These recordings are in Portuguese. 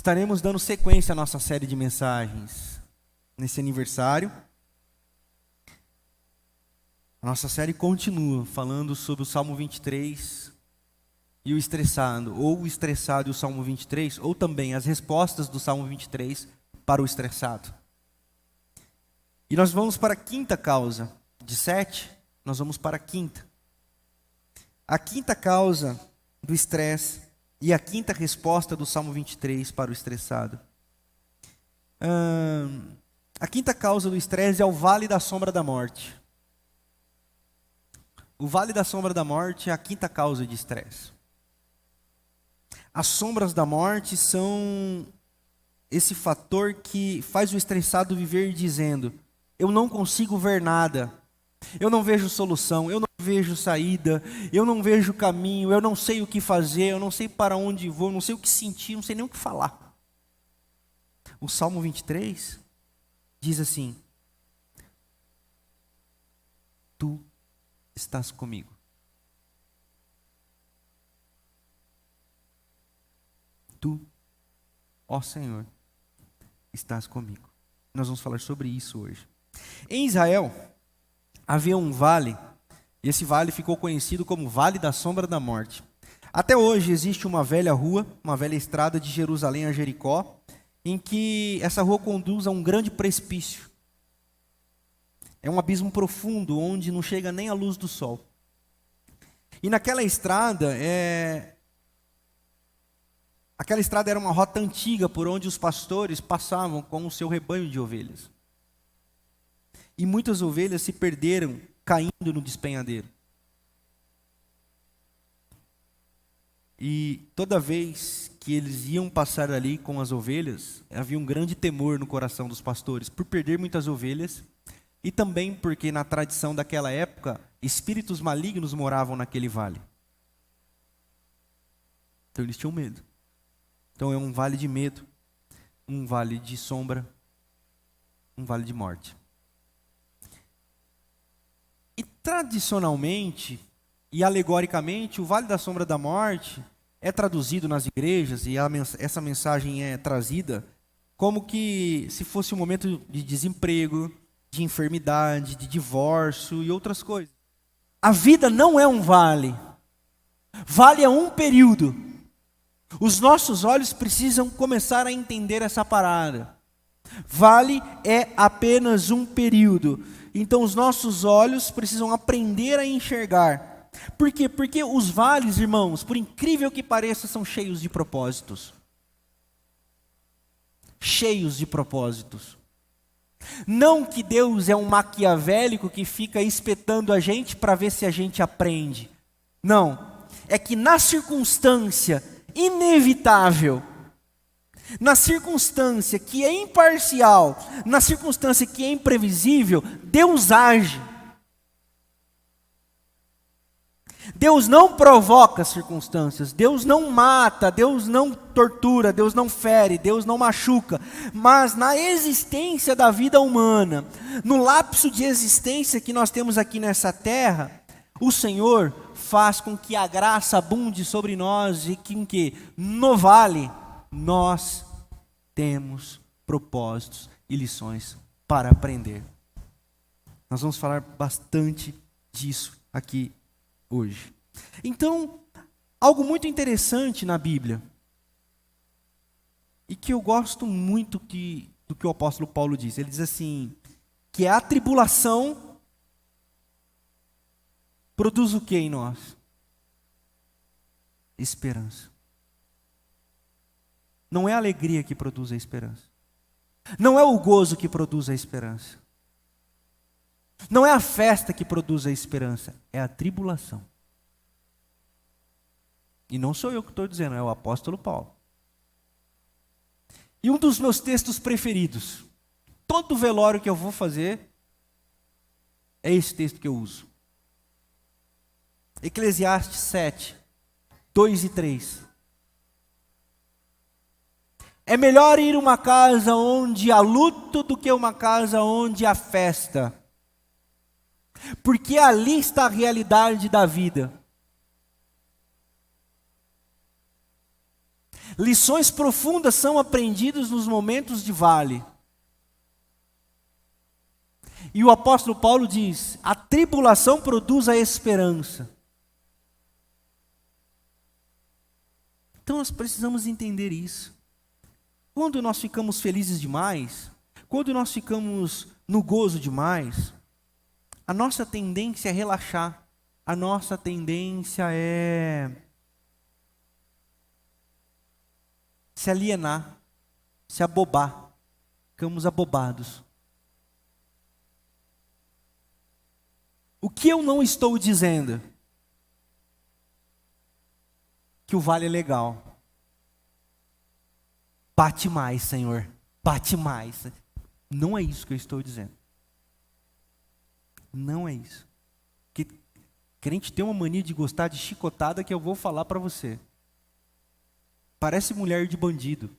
Estaremos dando sequência à nossa série de mensagens nesse aniversário. A nossa série continua falando sobre o Salmo 23 e o estressado, ou o estressado e o Salmo 23, ou também as respostas do Salmo 23 para o estressado. E nós vamos para a quinta causa, de 7, nós vamos para a quinta. A quinta causa do estresse e a quinta resposta do Salmo 23 para o estressado. A quinta causa do estresse é o vale da sombra da morte. O vale da sombra da morte é a quinta causa de estresse. As sombras da morte são esse fator que faz o estressado viver dizendo: eu não consigo ver nada, eu não vejo solução, eu não vejo saída, eu não vejo caminho, eu não sei o que fazer, eu não sei para onde vou, não sei o que sentir, não sei nem o que falar. O Salmo 23 diz assim: tu estás comigo. Tu, ó Senhor, estás comigo. Nós vamos falar sobre isso hoje. Em Israel, havia um vale, e esse vale ficou conhecido como Vale da Sombra da Morte. Até hoje existe uma velha rua, uma velha estrada de Jerusalém a Jericó, em que essa rua conduz a um grande precipício. É um abismo profundo, onde não chega nem a luz do sol. E naquela estrada, aquela estrada era uma rota antiga por onde os pastores passavam com o seu rebanho de ovelhas. E muitas ovelhas se perderam caindo no despenhadeiro. E toda vez que eles iam passar ali com as ovelhas, havia um grande temor no coração dos pastores por perder muitas ovelhas, e também porque na tradição daquela época, espíritos malignos moravam naquele vale. Então eles tinham medo. Então é um vale de medo, um vale de sombra, um vale de morte. E tradicionalmente e alegoricamente, o Vale da Sombra da Morte é traduzido nas igrejas, e essa mensagem é trazida como que se fosse um momento de desemprego, de enfermidade, de divórcio e outras coisas. A vida não é um vale. Vale é um período. Os nossos olhos precisam começar a entender essa parada. Vale é apenas um período. Então os nossos olhos precisam aprender a enxergar. Por quê? Porque os vales, irmãos, por incrível que pareça, são cheios de propósitos. Cheios de propósitos. Não que Deus é um maquiavélico que fica espetando a gente para ver se a gente aprende. Não. É que na circunstância inevitável, na circunstância que é imparcial, na circunstância que é imprevisível, Deus age. Deus não provoca circunstâncias, Deus não mata, Deus não tortura, Deus não fere, Deus não machuca, mas na existência da vida humana, no lapso de existência que nós temos aqui nessa terra, o Senhor faz com que a graça abunde sobre nós e que no vale nós temos propósitos e lições para aprender. Nós vamos falar bastante disso aqui hoje. Então, algo muito interessante na Bíblia, e que eu gosto muito do que o apóstolo Paulo diz. Ele diz assim, que a tribulação produz o que em nós? Esperança. Não é a alegria que produz a esperança. Não é o gozo que produz a esperança. Não é a festa que produz a esperança, é a tribulação. E não sou eu que estou dizendo, é o apóstolo Paulo. E um dos meus textos preferidos, todo velório que eu vou fazer, é esse texto que eu uso. Eclesiastes 7, 2 e 3. É melhor ir a uma casa onde há luto do que uma casa onde há festa. Porque ali está a realidade da vida. Lições profundas são aprendidas nos momentos de vale. E o apóstolo Paulo diz: a tribulação produz a esperança. Então nós precisamos entender isso. Quando nós ficamos felizes demais, quando nós ficamos no gozo demais, a nossa tendência é relaxar. A nossa tendência é se alienar, se abobar. Ficamos abobados. O que eu não estou dizendo? Que o vale é legal. Bate mais, Senhor. Bate mais. Não é isso que eu estou dizendo. Não é isso. Porque crente tem uma mania de gostar de chicotada que eu vou falar para você. Parece mulher de bandido.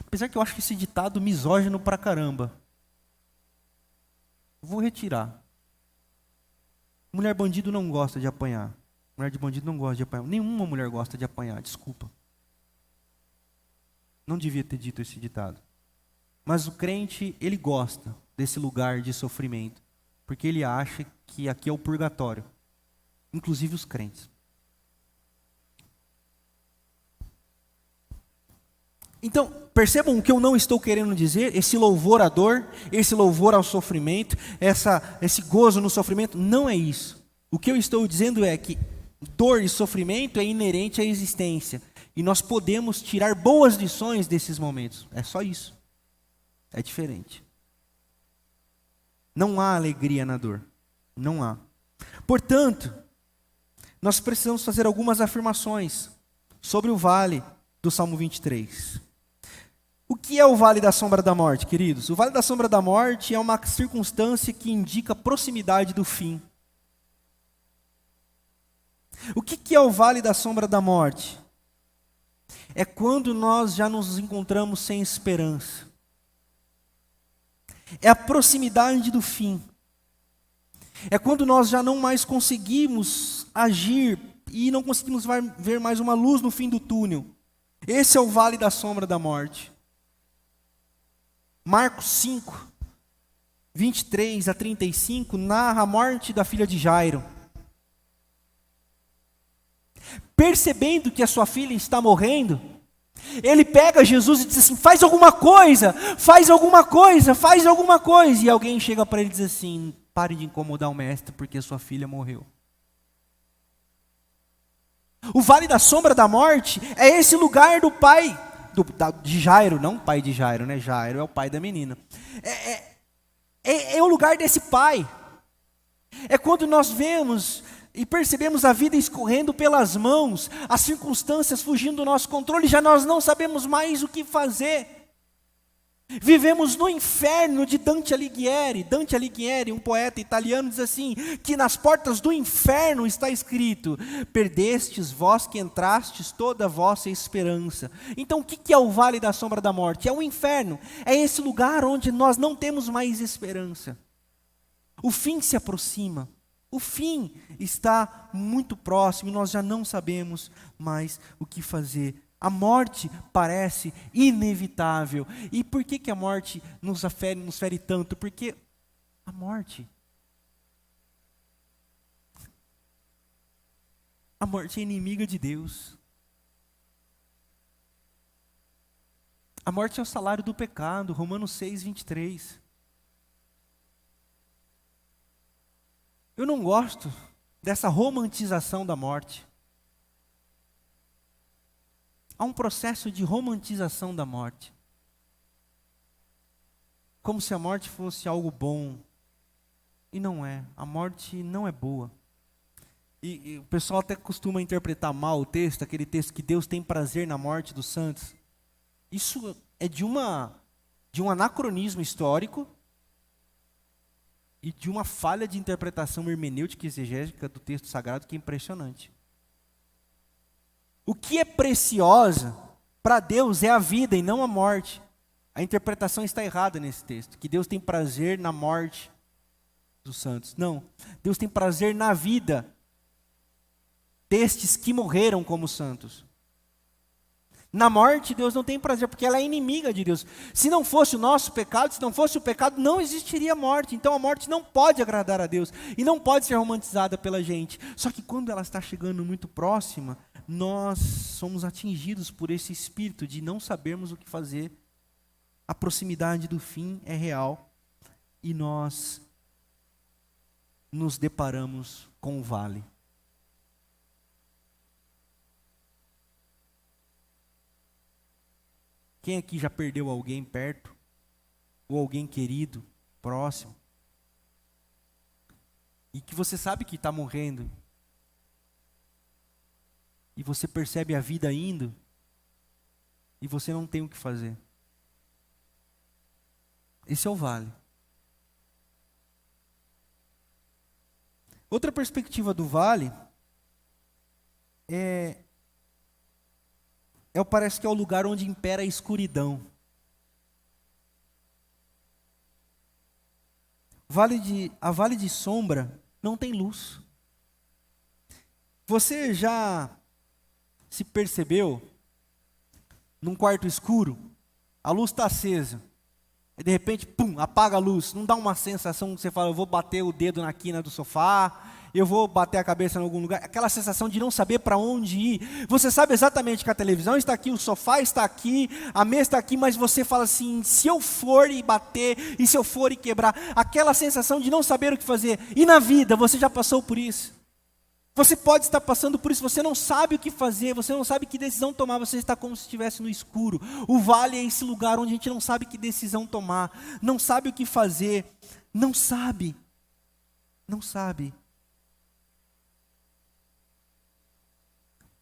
Apesar que eu acho que esse ditado misógino pra caramba. Vou retirar. Mulher bandido não gosta de apanhar. Mulher de bandido não gosta de apanhar. Nenhuma mulher gosta de apanhar, desculpa. Não devia ter dito esse ditado. Mas o crente, ele gosta desse lugar de sofrimento. Porque ele acha que aqui é o purgatório. Inclusive os crentes. Então, percebam o que eu não estou querendo dizer, esse louvor à dor, esse louvor ao sofrimento, esse gozo no sofrimento, não é isso. O que eu estou dizendo é que dor e sofrimento é inerente à existência. E nós podemos tirar boas lições desses momentos. É só isso. É diferente. Não há alegria na dor. Não há. Portanto, nós precisamos fazer algumas afirmações sobre o vale do Salmo 23. O que é o vale da sombra da morte, queridos? O vale da sombra da morte é uma circunstância que indica a proximidade do fim. O que é o vale da sombra da morte? É quando nós já nos encontramos sem esperança. É a proximidade do fim. É quando nós já não mais conseguimos agir e não conseguimos ver mais uma luz no fim do túnel. Esse é o vale da sombra da morte. Marcos 5, 23 a 35, narra a morte da filha de Jairo. Percebendo que a sua filha está morrendo, ele pega Jesus e diz assim: faz alguma coisa, faz alguma coisa, faz alguma coisa. E alguém chega para ele e diz assim: pare de incomodar o mestre, porque a sua filha morreu. O vale da sombra da morte é esse lugar do pai de Jairo, não o pai de Jairo, né? Jairo é o pai da menina. É o lugar desse pai. É quando nós vemos e percebemos a vida escorrendo pelas mãos, as circunstâncias fugindo do nosso controle, já nós não sabemos mais o que fazer. Vivemos no inferno de Dante Alighieri. Dante Alighieri, um poeta italiano, diz assim, que nas portas do inferno está escrito: perdestes vós que entrastes toda a vossa esperança. Então o que é o vale da sombra da morte? É o inferno, é esse lugar onde nós não temos mais esperança. O fim se aproxima, o fim está muito próximo e nós já não sabemos mais o que fazer. A morte parece inevitável. E por que a morte nos fere tanto? Porque a morte é inimiga de Deus. A morte é o salário do pecado, Romanos 6, 23. Eu não gosto dessa romantização da morte. Há um processo de romantização da morte. Como se a morte fosse algo bom. E não é. A morte não é boa. E o pessoal até costuma interpretar mal o texto, aquele texto que Deus tem prazer na morte dos santos. Isso é de um anacronismo histórico e de uma falha de interpretação hermenêutica e exegética do texto sagrado que é impressionante. O que é preciosa para Deus é a vida e não a morte. A interpretação está errada nesse texto, que Deus tem prazer na morte. dos santos. Não. Deus tem prazer na vida destes que morreram como santos. Na morte, Deus não tem prazer, porque ela é inimiga de Deus. Se não fosse o nosso pecado, se não fosse o pecado, não existiria morte. Então a morte não pode agradar a Deus e não pode ser romantizada pela gente. Só que quando ela está chegando muito próxima, nós somos atingidos por esse espírito de não sabermos o que fazer. A proximidade do fim é real e nós nos deparamos com o vale. Quem aqui já perdeu alguém perto? Ou alguém querido, próximo? E que você sabe que está morrendo. E você percebe a vida indo. E você não tem o que fazer. Esse é o vale. Outra perspectiva do vale parece que é o lugar onde impera a escuridão. A vale de sombra não tem luz. Você já se percebeu num quarto escuro? A luz está acesa. E de repente, pum, apaga a luz. Não dá uma sensação que você fala, eu vou bater o dedo na quina do sofá, eu vou bater a cabeça em algum lugar. Aquela sensação de não saber para onde ir. Você sabe exatamente que a televisão está aqui, o sofá está aqui, a mesa está aqui, mas você fala assim, se eu for e bater, e se eu for e quebrar. Aquela sensação de não saber o que fazer. E na vida, você já passou por isso? Você pode estar passando por isso, você não sabe o que fazer, você não sabe que decisão tomar, você está como se estivesse no escuro. O vale é esse lugar onde a gente não sabe que decisão tomar, não sabe o que fazer, não sabe.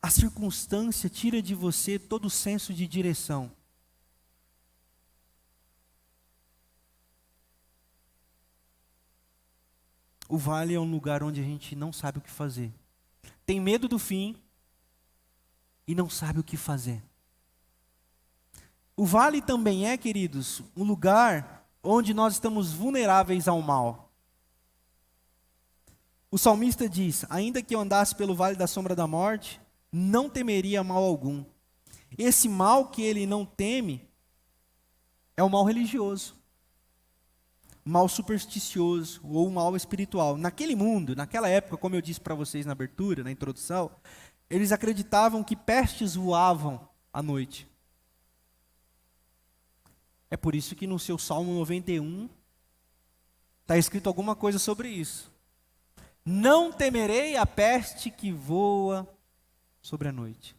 A circunstância tira de você todo o senso de direção. O vale é um lugar onde a gente não sabe o que fazer. Tem medo do fim e não sabe o que fazer. O vale também é, queridos, um lugar onde nós estamos vulneráveis ao mal. O salmista diz, ainda que eu andasse pelo vale da sombra da morte, não temeria mal algum. Esse mal que ele não teme é o mal religioso. Mal supersticioso ou mal espiritual. Naquele mundo, naquela época, como eu disse para vocês na abertura, na introdução, eles acreditavam que pestes voavam à noite. É por isso que no seu Salmo 91 está escrito alguma coisa sobre isso. Não temerei a peste que voa sobre a noite.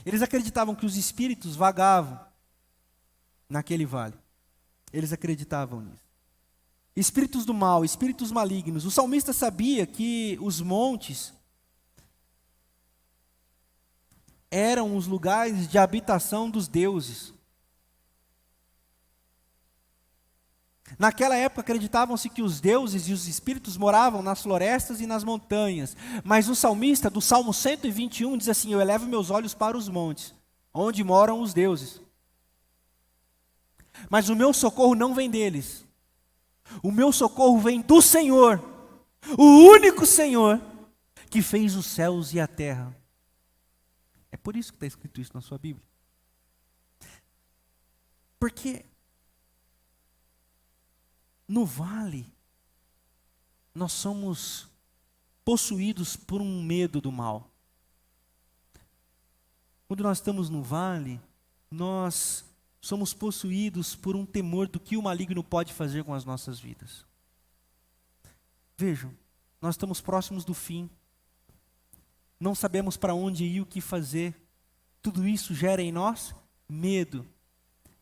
Eles acreditavam que os espíritos vagavam naquele vale. Eles acreditavam nisso. Espíritos do mal, espíritos malignos. O salmista sabia que os montes eram os lugares de habitação dos deuses. Naquela época acreditavam-se que os deuses e os espíritos moravam nas florestas e nas montanhas. Mas o salmista, do Salmo 121, diz assim, eu elevo meus olhos para os montes, onde moram os deuses. Mas o meu socorro não vem deles. O meu socorro vem do Senhor, o único Senhor que fez os céus e a terra. É por isso que está escrito isso na sua Bíblia. Porque no vale nós somos possuídos por um medo do mal. Quando nós estamos no vale, nós somos possuídos por um temor do que o maligno pode fazer com as nossas vidas. Vejam, nós estamos próximos do fim. Não sabemos para onde ir, o que fazer. Tudo isso gera em nós medo.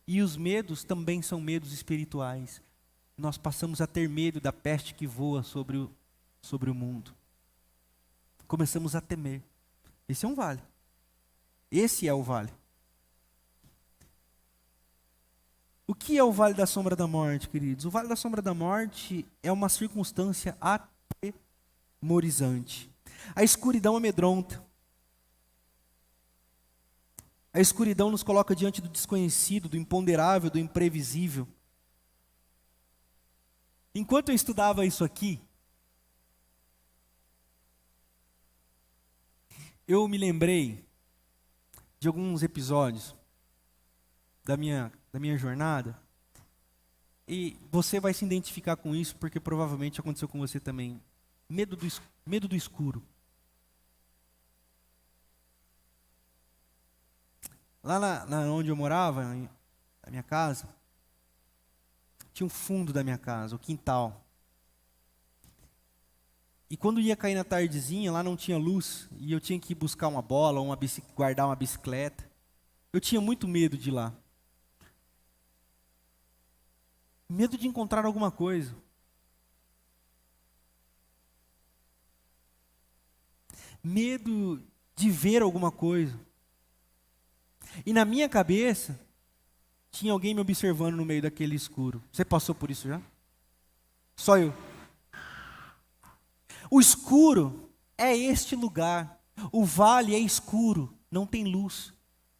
E os medos também são medos espirituais. Nós passamos a ter medo da peste que voa sobre o mundo. Começamos a temer. Esse é um vale. Esse é o vale. O que é o vale da sombra da morte, queridos? O vale da sombra da morte é uma circunstância atemorizante. A escuridão amedronta. A escuridão nos coloca diante do desconhecido, do imponderável, do imprevisível. Enquanto eu estudava isso aqui, eu me lembrei de alguns episódios da minha jornada, e você vai se identificar com isso, porque provavelmente aconteceu com você também. Medo do escuro. Lá onde eu morava, na minha casa, tinha um fundo da minha casa, o quintal. E quando ia cair na tardezinha, lá não tinha luz, e eu tinha que ir buscar uma bola, guardar uma bicicleta. Eu tinha muito medo de ir lá. Medo de encontrar alguma coisa. Medo de ver alguma coisa. E na minha cabeça, tinha alguém me observando no meio daquele escuro. Você passou por isso já? Só eu. O escuro é este lugar. O vale é escuro, não tem luz.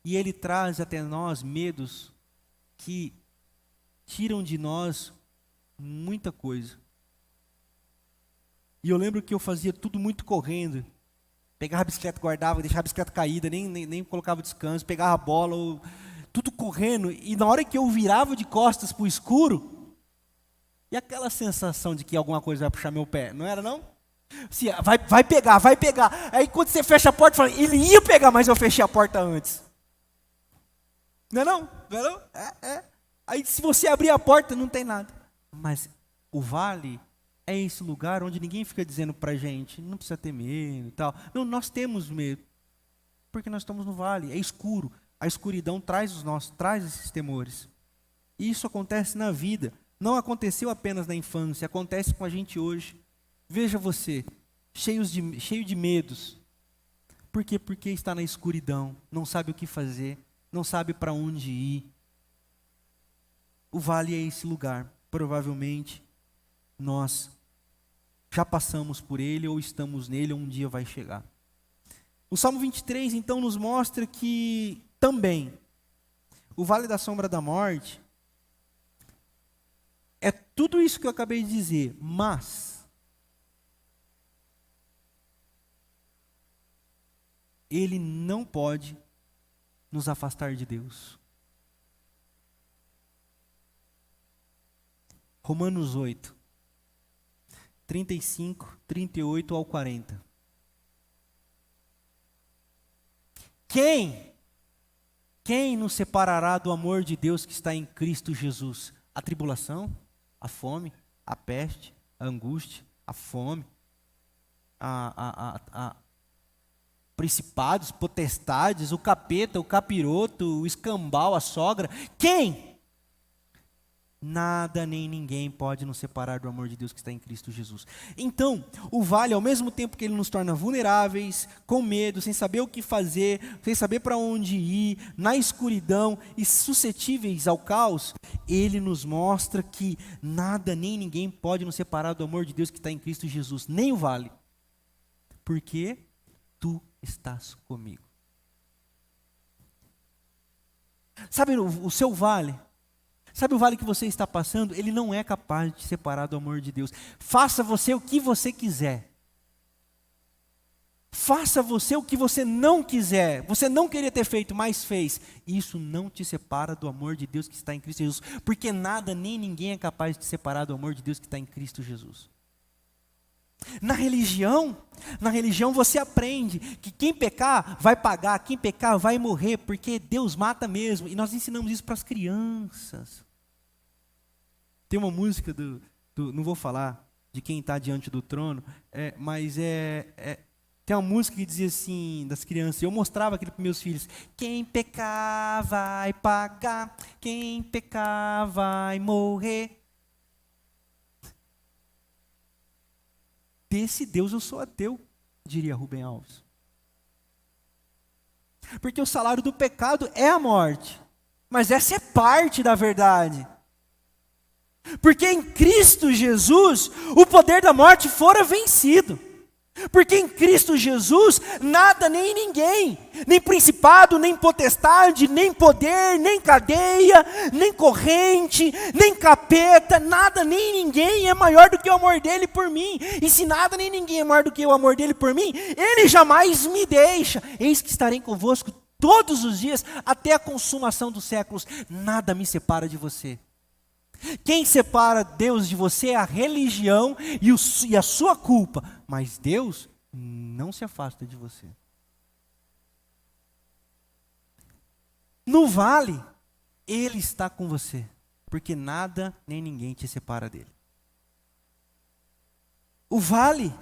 E ele traz até nós medos que tiram de nós muita coisa. E eu lembro que eu fazia tudo muito correndo. Pegava a bicicleta, guardava, deixava a bicicleta caída, nem colocava descanso, pegava a bola, tudo correndo. E na hora que eu virava de costas para o escuro, e aquela sensação de que alguma coisa vai puxar meu pé, não era não? Assim, vai pegar. Aí quando você fecha a porta, fala, ele ia pegar, mas eu fechei a porta antes. Não é não? Não é não? É. Aí se você abrir a porta, não tem nada. Mas o vale é esse lugar onde ninguém fica dizendo pra gente, não precisa ter medo e tal. Não, nós temos medo. Porque nós estamos no vale, é escuro. A escuridão traz esses temores. E isso acontece na vida. Não aconteceu apenas na infância, acontece com a gente hoje. Veja você, cheio de medos. Por quê? Porque está na escuridão, não sabe o que fazer, não sabe para onde ir. O vale é esse lugar. Provavelmente nós já passamos por ele ou estamos nele, ou um dia vai chegar. O Salmo 23 então nos mostra que também o vale da sombra da morte é tudo isso que eu acabei de dizer, mas ele não pode nos afastar de Deus. Romanos 8, 35, 38 ao 40. Quem nos separará do amor de Deus que está em Cristo Jesus? A tribulação, a fome, a peste, a angústia, a fome, principados, potestades, o capeta, o capiroto, o escambau, a sogra. Quem? Nada nem ninguém pode nos separar do amor de Deus que está em Cristo Jesus. Então, o vale, ao mesmo tempo que ele nos torna vulneráveis, com medo, sem saber o que fazer, sem saber para onde ir, na escuridão e suscetíveis ao caos, ele nos mostra que nada nem ninguém pode nos separar do amor de Deus que está em Cristo Jesus, nem o vale. Porque tu estás comigo. Sabe o seu vale? Sabe o vale que você está passando? Ele não é capaz de te separar do amor de Deus. Faça você o que você quiser. Faça você o que você não quiser. Você não queria ter feito, mas fez. Isso não te separa do amor de Deus que está em Cristo Jesus. Porque nada nem ninguém é capaz de te separar do amor de Deus que está em Cristo Jesus. Na religião você aprende que quem pecar vai pagar, quem pecar vai morrer, porque Deus mata mesmo. E nós ensinamos isso para as crianças. Tem uma música não vou falar de quem está diante do trono, mas tem uma música que dizia assim, das crianças, eu mostrava aquilo para meus filhos: quem pecar vai pagar, quem pecar vai morrer. Desse Deus eu sou ateu, diria Rubem Alves. Porque o salário do pecado é a morte. Mas essa é parte da verdade. Porque em Cristo Jesus, o poder da morte fora vencido. Porque em Cristo Jesus, nada nem ninguém, nem principado, nem potestade, nem poder, nem cadeia, nem corrente, nem capeta, nada nem ninguém é maior do que o amor dele por mim. E se nada nem ninguém é maior do que o amor dele por mim, ele jamais me deixa. Eis que estarei convosco todos os dias, até a consumação dos séculos. Nada me separa de você. Quem separa Deus de você é a religião e a sua culpa, mas Deus não se afasta de você. No vale, Ele está com você, porque nada nem ninguém te separa dele. O vale,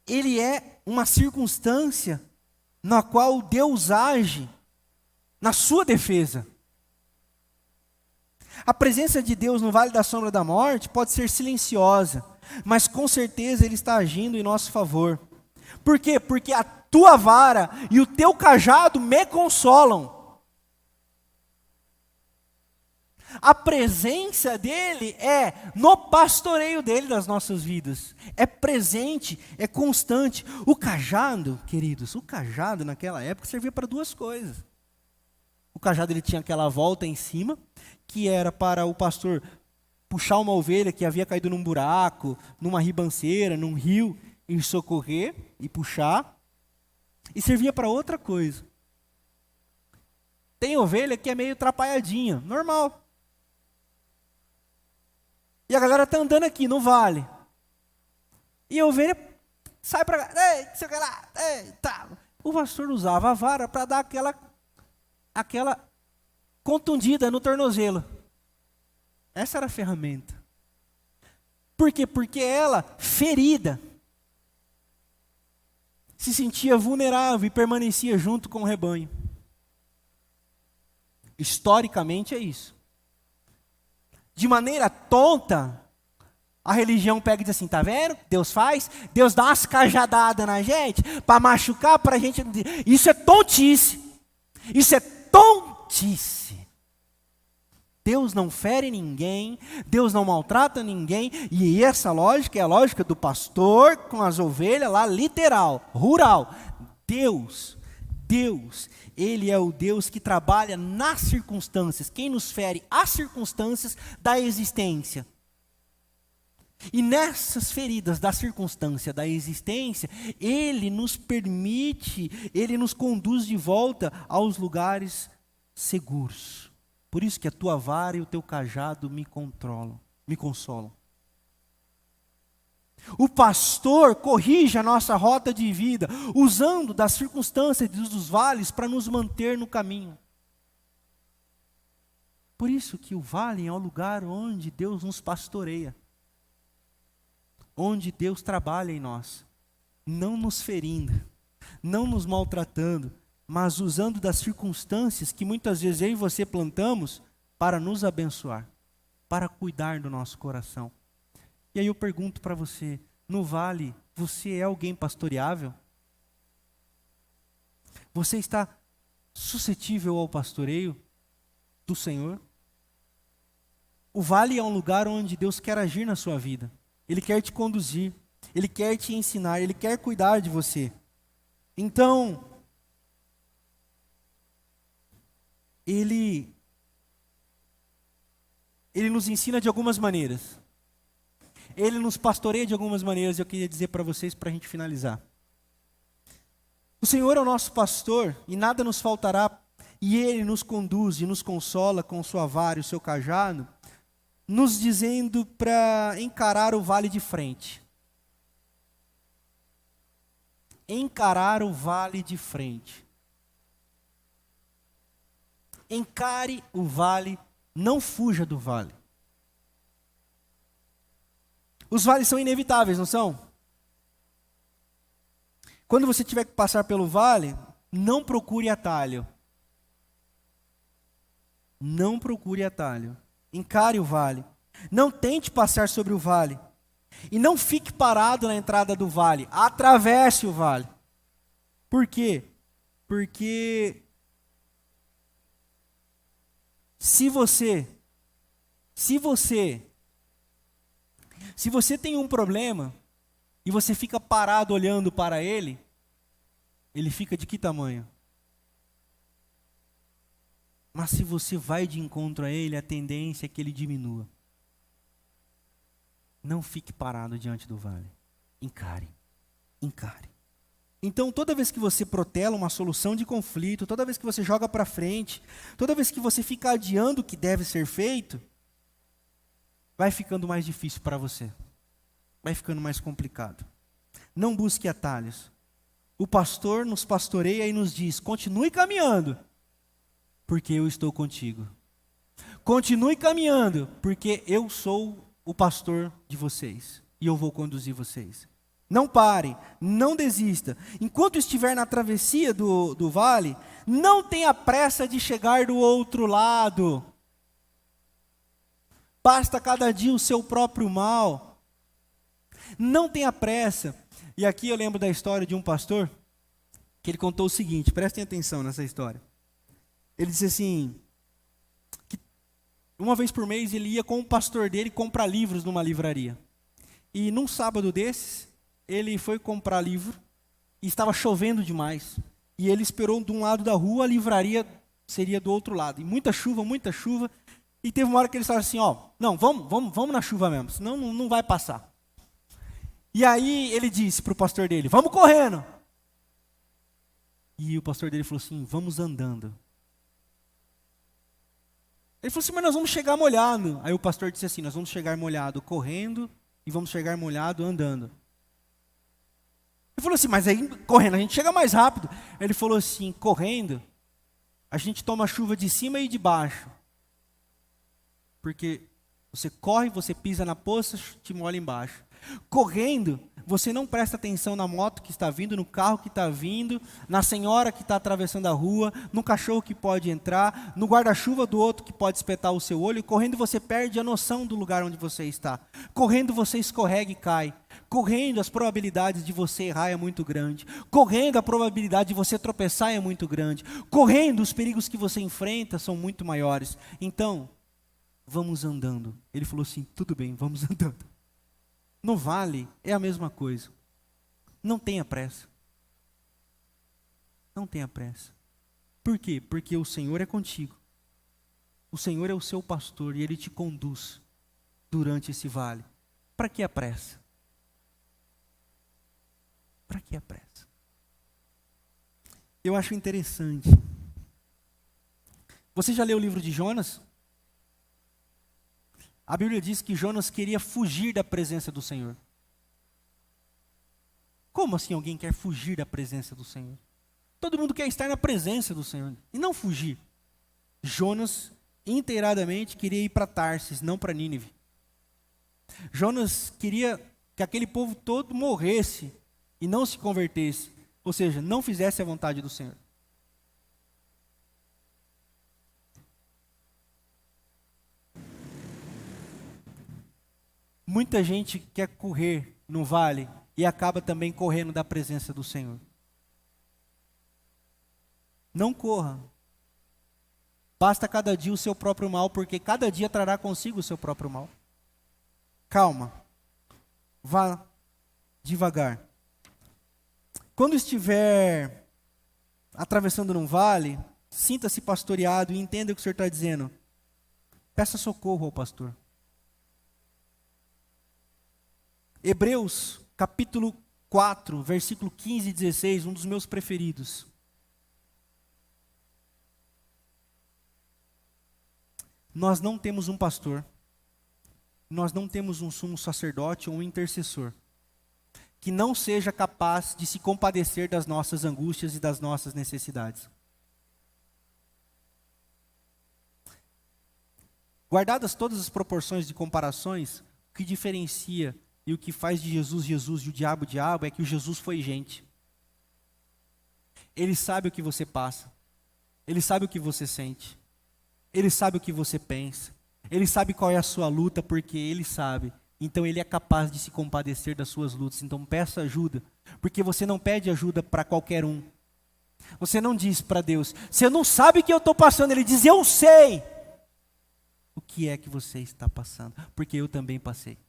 ele é uma circunstância na qual Deus age na sua defesa. A presença de Deus no vale da sombra da morte pode ser silenciosa, mas com certeza Ele está agindo em nosso favor. Por quê? Porque a tua vara e o teu cajado me consolam. A presença dEle é no pastoreio dEle das nossas vidas. É presente, é constante. O cajado, queridos, o cajado naquela época servia para duas coisas. O cajado ele tinha aquela volta em cima, que era para o pastor puxar uma ovelha que havia caído num buraco, numa ribanceira, num rio, e socorrer e puxar. E servia para outra coisa. Tem ovelha que é meio atrapalhadinha, normal. E a galera está andando aqui no vale. E a ovelha sai para cá, sei lá, tá. O pastor usava a vara para dar aquela contundida no tornozelo. Essa era a ferramenta. Por quê? Porque ela, ferida, se sentia vulnerável e permanecia junto com o rebanho. Historicamente é isso. De maneira tonta, a religião pega e diz assim, tá vendo? Deus faz, Deus dá umas cajadadas na gente, para machucar, para a gente... Isso é tontice. Isso é tontice. Deus não fere ninguém, Deus não maltrata ninguém, e essa lógica é a lógica do pastor com as ovelhas lá, literal, rural. Deus, Ele é o Deus que trabalha nas circunstâncias. Quem nos fere as circunstâncias da existência. E nessas feridas da circunstância da existência, Ele nos permite, Ele nos conduz de volta aos lugares seguros. Por isso que a tua vara e o teu cajado me consolam. O pastor corrige a nossa rota de vida, usando das circunstâncias dos vales para nos manter no caminho. Por isso que o vale é o lugar onde Deus nos pastoreia. Onde Deus trabalha em nós, não nos ferindo, não nos maltratando, mas usando das circunstâncias que muitas vezes eu e você plantamos para nos abençoar, para cuidar do nosso coração. E aí eu pergunto para você, no vale, você é alguém pastoreável? Você está suscetível ao pastoreio do Senhor? O vale é um lugar onde Deus quer agir na sua vida. Ele quer te conduzir, Ele quer te ensinar, Ele quer cuidar de você. Então, Ele nos ensina de algumas maneiras. Ele nos pastoreia de algumas maneiras, eu queria dizer para vocês para a gente finalizar. O Senhor é o nosso pastor e nada nos faltará, e Ele nos conduz e nos consola com sua vara e o seu cajado, nos dizendo para encarar o vale de frente. Encarar o vale de frente. Encare o vale, não fuja do vale. Os vales são inevitáveis, não são? Quando você tiver que passar pelo vale, não procure atalho. Não procure atalho. Encare o vale. Não tente passar sobre o vale. E não fique parado na entrada do vale. Atravesse o vale. Por quê? Porque se você tem um problema, e você fica parado olhando para ele, ele fica de que tamanho? Mas se você vai de encontro a ele, a tendência é que ele diminua. Não fique parado diante do vale. Encare. Encare. Então, toda vez que você protela uma solução de conflito, toda vez que você joga para frente, toda vez que você fica adiando o que deve ser feito, vai ficando mais difícil para você. Vai ficando mais complicado. Não busque atalhos. O pastor nos pastoreia e nos diz: continue caminhando, porque eu estou contigo. Continue caminhando, porque eu sou o pastor de vocês e eu vou conduzir vocês. Não pare, não desista. Enquanto estiver na travessia do vale, não tenha pressa de chegar do outro lado. Basta cada dia o seu próprio mal. Não tenha pressa. E aqui eu lembro da história de um pastor, que ele contou o seguinte, prestem atenção nessa história. Ele disse assim, que uma vez por mês ele ia com o pastor dele comprar livros numa livraria. E num sábado desses, ele foi comprar livro e estava chovendo demais. E ele esperou de um lado da rua, a livraria seria do outro lado. E muita chuva, muita chuva. E teve uma hora que eles falaram assim, não, vamos na chuva mesmo, senão não vai passar. E aí ele disse para o pastor dele, vamos correndo. E o pastor dele falou assim, vamos andando. Ele falou assim, mas nós vamos chegar molhado. Aí o pastor disse assim, nós vamos chegar molhado correndo e vamos chegar molhado andando. Ele falou assim, mas aí correndo a gente chega mais rápido. Ele falou assim, correndo, a gente toma chuva de cima e de baixo. Porque você corre, você pisa na poça, te molha embaixo. Correndo, você não presta atenção na moto que está vindo, no carro que está vindo, na senhora que está atravessando a rua, no cachorro que pode entrar, no guarda-chuva do outro que pode espetar o seu olho. Correndo, você perde a noção do lugar onde você está. Correndo, você escorrega e cai. Correndo, as probabilidades de você errar é muito grande. Correndo, a probabilidade de você tropeçar é muito grande. Correndo, os perigos que você enfrenta são muito maiores. Então, vamos andando. Ele falou assim, tudo bem, vamos andando. No vale é a mesma coisa. Não tenha pressa. Não tenha pressa. Por quê? Porque o Senhor é contigo. O Senhor é o seu pastor e Ele te conduz durante esse vale. Para que a pressa? Para que a pressa? Eu acho interessante. Você já leu o livro de Jonas? A Bíblia diz que Jonas queria fugir da presença do Senhor. Como assim alguém quer fugir da presença do Senhor? Todo mundo quer estar na presença do Senhor e não fugir. Jonas, inteiradamente, queria ir para Tarsis, não para Nínive. Jonas queria que aquele povo todo morresse e não se convertesse. Ou seja, não fizesse a vontade do Senhor. Muita gente quer correr no vale e acaba também correndo da presença do Senhor. Não corra. Basta cada dia o seu próprio mal, porque cada dia trará consigo o seu próprio mal. Calma. Vá devagar. Quando estiver atravessando num vale, sinta-se pastoreado e entenda o que o Senhor está dizendo. Peça socorro ao pastor. Hebreus, capítulo 4, versículo 15 e 16, um dos meus preferidos. Nós não temos um pastor, nós não temos um sumo sacerdote ou um intercessor, que não seja capaz de se compadecer das nossas angústias e das nossas necessidades. Guardadas todas as proporções de comparações, o que diferencia e o que faz de Jesus, Jesus e o diabo, é que o Jesus foi gente. Ele sabe o que você passa. Ele sabe o que você sente. Ele sabe o que você pensa. Ele sabe qual é a sua luta, porque Ele sabe. Então Ele é capaz de se compadecer das suas lutas. Então peça ajuda, porque você não pede ajuda para qualquer um. Você não diz para Deus, você não sabe o que eu estou passando. Ele diz, eu sei o que é que você está passando, porque eu também passei.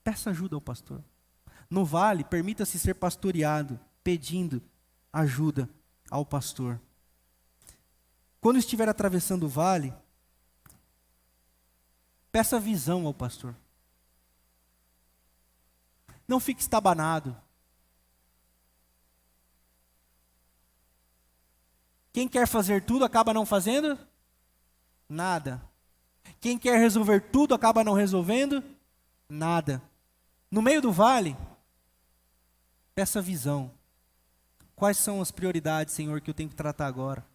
Peça ajuda ao pastor. no vale, permita-se ser pastoreado, pedindo ajuda ao pastor. Quando estiver atravessando o vale, peça visão ao pastor. Não fique estabanado. Quem quer fazer tudo acaba não fazendo nada. Quem quer resolver tudo acaba não resolvendo nada. No meio do vale, peça visão. Quais são as prioridades, Senhor, que eu tenho que tratar agora?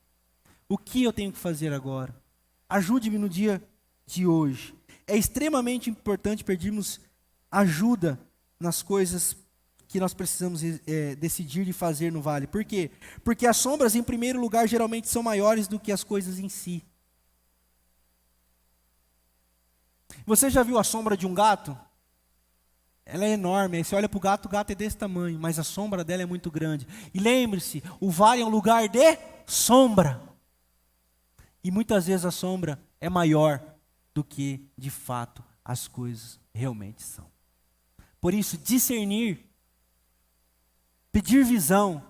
O que eu tenho que fazer agora? Ajude-me no dia de hoje. É extremamente importante pedirmos ajuda nas coisas que nós precisamos decidir e fazer no vale. Por quê? Porque as sombras, em primeiro lugar, geralmente são maiores do que as coisas em si. Você já viu a sombra de um gato? Ela é enorme, aí você olha para o gato é desse tamanho, mas a sombra dela é muito grande. E lembre-se, o vale é um lugar de sombra. E muitas vezes a sombra é maior do que, de fato, as coisas realmente são. Por isso, discernir, pedir visão,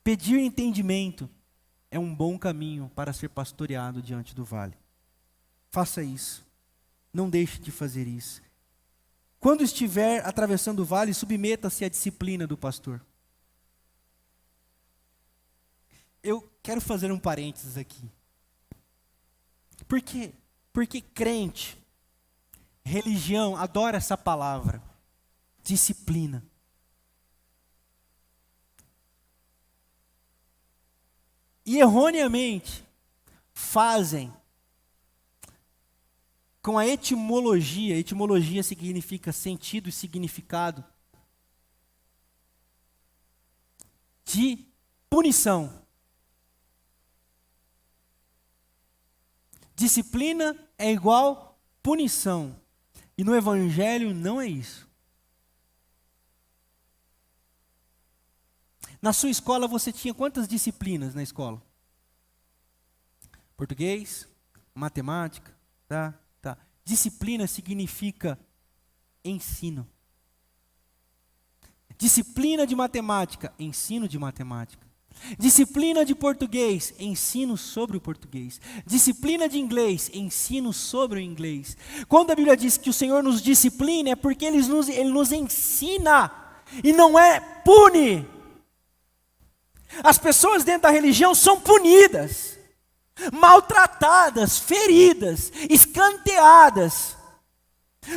pedir entendimento, é um bom caminho para ser pastoreado diante do vale. Faça isso. Não deixe de fazer isso. Quando estiver atravessando o vale, submeta-se à disciplina do pastor. Eu quero fazer um parênteses aqui. Por quê? Porque crente, religião, adora essa palavra. Disciplina. E erroneamente fazem com a etimologia significa sentido e significado, de punição. Disciplina é igual punição. E no Evangelho não é isso. Na sua escola você tinha quantas disciplinas na escola? Português, matemática, tá? Disciplina significa ensino. Disciplina de matemática, ensino de matemática. Disciplina de português, ensino sobre o português. Disciplina de inglês, ensino sobre o inglês. Quando a Bíblia diz que o Senhor nos disciplina, é porque Ele nos ensina e não é pune. As pessoas dentro da religião são punidas, maltratadas, feridas, escanteadas,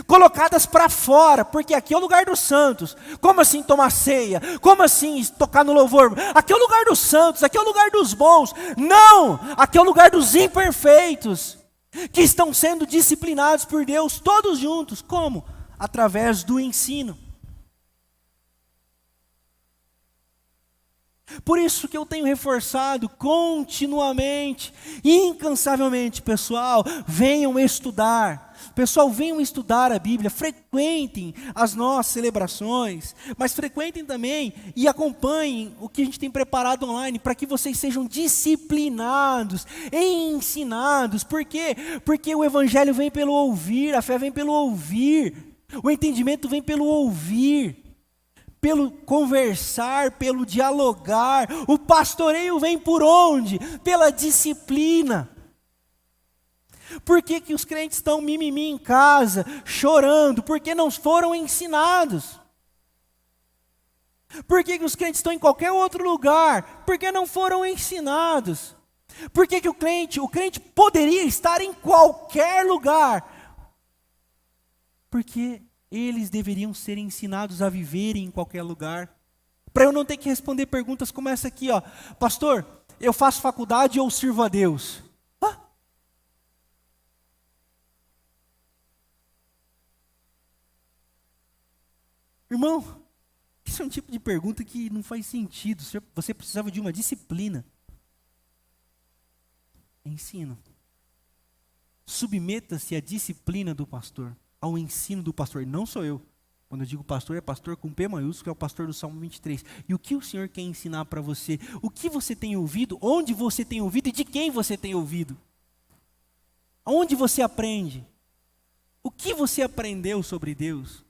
colocadas para fora, porque aqui é o lugar dos santos. Como assim tomar ceia? Como assim tocar no louvor? Aqui é o lugar dos santos, aqui é o lugar dos bons. Não! Aqui é o lugar dos imperfeitos, que estão sendo disciplinados por Deus, todos juntos. Como? Através do ensino. Por isso que eu tenho reforçado continuamente, incansavelmente, pessoal, venham estudar. Pessoal, venham estudar a Bíblia, frequentem as nossas celebrações, mas frequentem também e acompanhem o que a gente tem preparado online, para que vocês sejam disciplinados, ensinados. Por quê? Porque o Evangelho vem pelo ouvir, a fé vem pelo ouvir, o entendimento vem pelo ouvir, pelo conversar, pelo dialogar. O pastoreio vem por onde? Pela disciplina. Por que que os crentes estão mimimi em casa, chorando? Porque não foram ensinados. Por que que os crentes estão em qualquer outro lugar? Porque não foram ensinados. Por que que o crente poderia estar em qualquer lugar? Porque eles deveriam ser ensinados a viverem em qualquer lugar. Para eu não ter que responder perguntas como essa aqui, ó. Pastor, eu faço faculdade ou sirvo a Deus? Irmão, isso é um tipo de pergunta que não faz sentido. Você precisava de uma disciplina. Ensino. Submeta-se à disciplina do pastor, ao ensino do pastor. Não sou eu. Quando eu digo pastor, é pastor com P maiúsculo, é o pastor do Salmo 23. E o que o Senhor quer ensinar para você? O que você tem ouvido? Onde você tem ouvido? E de quem você tem ouvido? Onde você aprende? O que você aprendeu sobre Deus?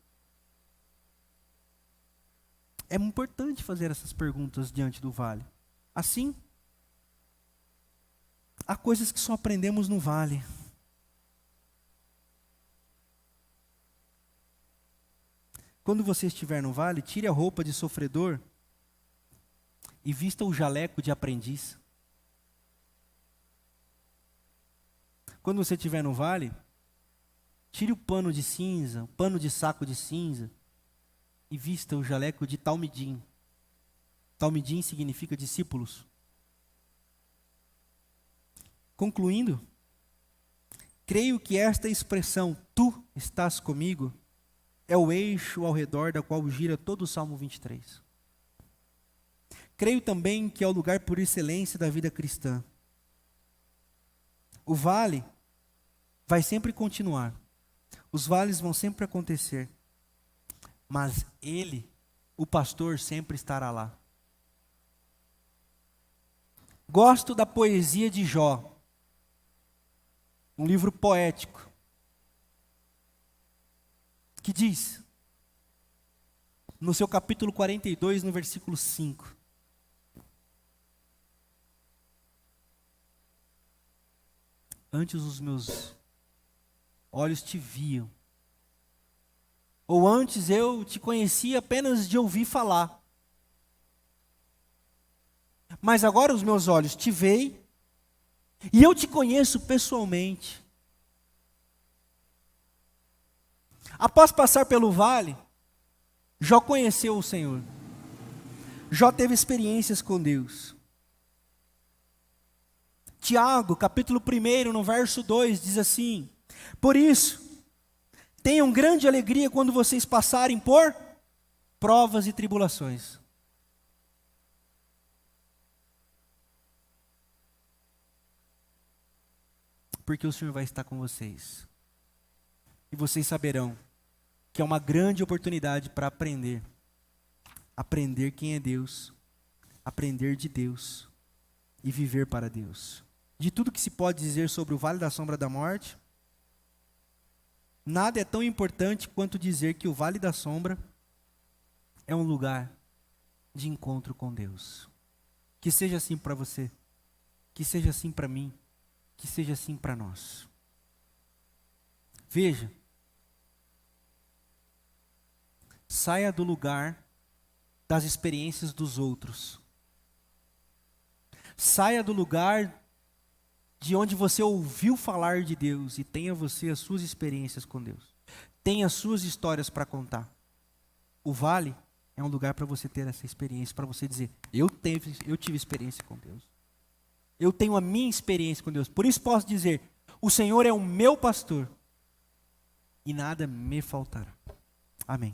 É importante fazer essas perguntas diante do vale. Assim, há coisas que só aprendemos no vale. Quando você estiver no vale, tire a roupa de sofredor e vista o jaleco de aprendiz. Quando você estiver no vale, tire o pano de cinza, o pano de saco de cinza e vista o jaleco de talmidim. Talmidim significa discípulos. Concluindo, creio que esta expressão, tu estás comigo, é o eixo ao redor da qual gira todo o Salmo 23. Creio também que é o lugar por excelência da vida cristã. O vale vai sempre continuar. Os vales vão sempre acontecer. Mas ele, o pastor, sempre estará lá. Gosto da poesia de Jó. Um livro poético. Que diz, no seu capítulo 42, no versículo 5. Antes os meus olhos te viam, ou antes eu te conhecia apenas de ouvir falar. Mas agora os meus olhos te veem, e eu te conheço pessoalmente. Após passar pelo vale, Jó conheceu o Senhor. Jó teve experiências com Deus. Tiago, capítulo 1, no verso 2, diz assim: por isso, tenham grande alegria quando vocês passarem por provas e tribulações. Porque o Senhor vai estar com vocês. E vocês saberão que é uma grande oportunidade para aprender. Aprender quem é Deus, aprender de Deus e viver para Deus. De tudo que se pode dizer sobre o Vale da Sombra da Morte, nada é tão importante quanto dizer que o Vale da Sombra é um lugar de encontro com Deus. Que seja assim para você, que seja assim para mim, que seja assim para nós. Veja, saia do lugar das experiências dos outros. Saia do lugar de onde você ouviu falar de Deus e tenha você as suas experiências com Deus. Tenha as suas histórias para contar. O vale é um lugar para você ter essa experiência, para você dizer, eu tive experiência com Deus. Eu tenho a minha experiência com Deus. Por isso posso dizer, o Senhor é o meu pastor e nada me faltará. Amém.